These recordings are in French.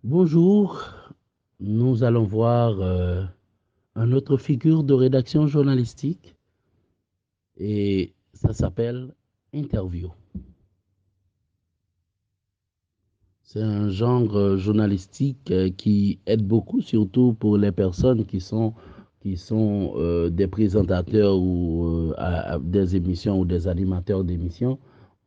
Bonjour, nous allons voir une autre figure de rédaction journalistique et ça s'appelle interview. C'est un genre journalistique qui aide beaucoup, surtout pour les personnes qui sont des présentateurs ou à des émissions ou des animateurs d'émissions.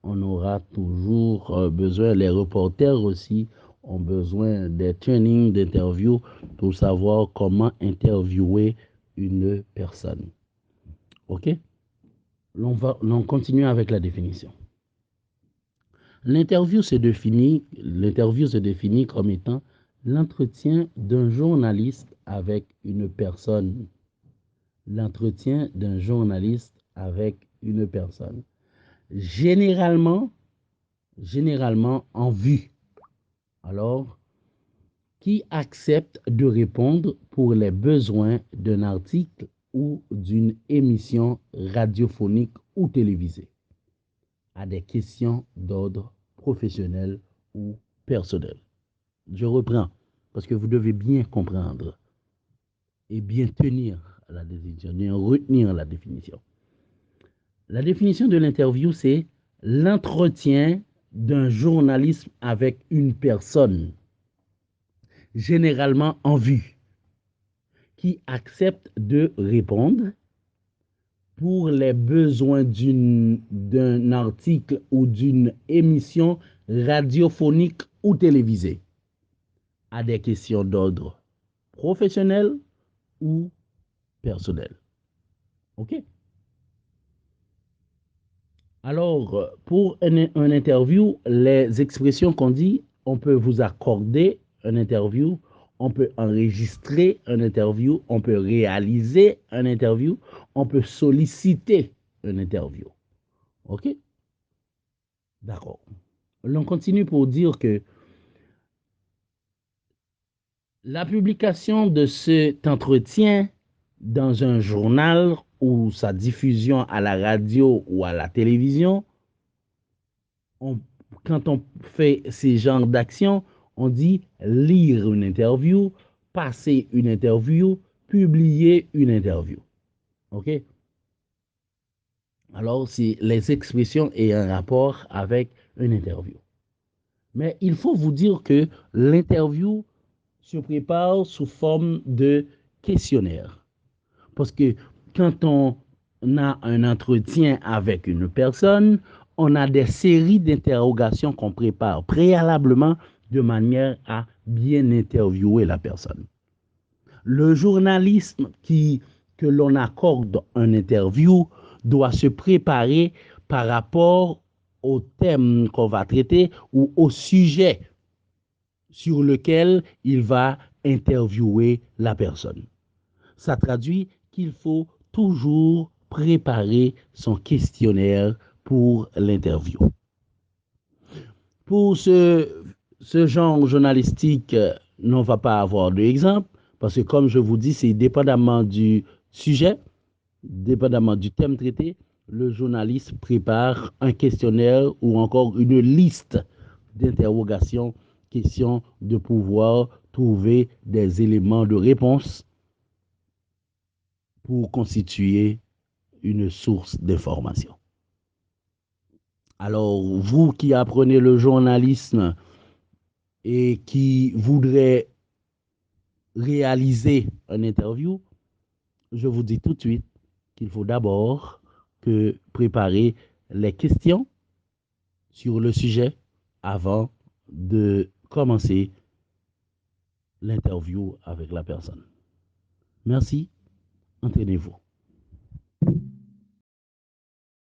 On aura toujours besoin, les reporters aussi ont besoin des trainings d'interview pour savoir comment interviewer une personne. OK? On continue avec la définition. L'interview se définit comme étant l'entretien d'un journaliste avec une personne. L'entretien d'un journaliste avec une personne. Généralement en vue. Alors, qui accepte de répondre pour les besoins d'un article ou d'une émission radiophonique ou télévisée à des questions d'ordre professionnel ou personnel. Je reprends, parce que vous devez bien comprendre et bien tenir à la définition, bien retenir la définition. La définition de l'interview, c'est l'entretien d'un journaliste avec une personne, généralement en vue, qui accepte de répondre pour les besoins d'un article ou d'une émission radiophonique ou télévisée à des questions d'ordre professionnel ou personnel. OK? Alors, pour un interview, les expressions qu'on dit, on peut vous accorder un interview, on peut enregistrer un interview, on peut réaliser un interview, on peut solliciter un interview. OK? D'accord. L'on continue pour dire que la publication de cet entretien dans un journal ou sa diffusion à la radio ou à la télévision, quand on fait ces genres d'actions, on dit lire une interview, passer une interview, publier une interview. OK? Alors, c'est les expressions et un rapport avec une interview. Mais il faut vous dire que l'interview se prépare sous forme de questionnaire. Parce que quand on a un entretien avec une personne, on a des séries d'interrogations qu'on prépare préalablement de manière à bien interviewer la personne. Le journalisme que l'on accorde un interview doit se préparer par rapport au thème qu'on va traiter ou au sujet sur lequel il va interviewer la personne. Ça traduit qu'il faut toujours préparer son questionnaire pour l'interview. Pour ce genre journalistique, on ne va pas avoir d'exemple, parce que comme je vous dis, c'est dépendamment du sujet, dépendamment du thème traité, le journaliste prépare un questionnaire ou encore une liste d'interrogations, question de pouvoir trouver des éléments de réponse pour constituer une source d'information. Alors, vous qui apprenez le journalisme et qui voudrez réaliser une interview, je vous dis tout de suite qu'il faut d'abord que préparer les questions sur le sujet avant de commencer l'interview avec la personne. Merci, entraînez-vous.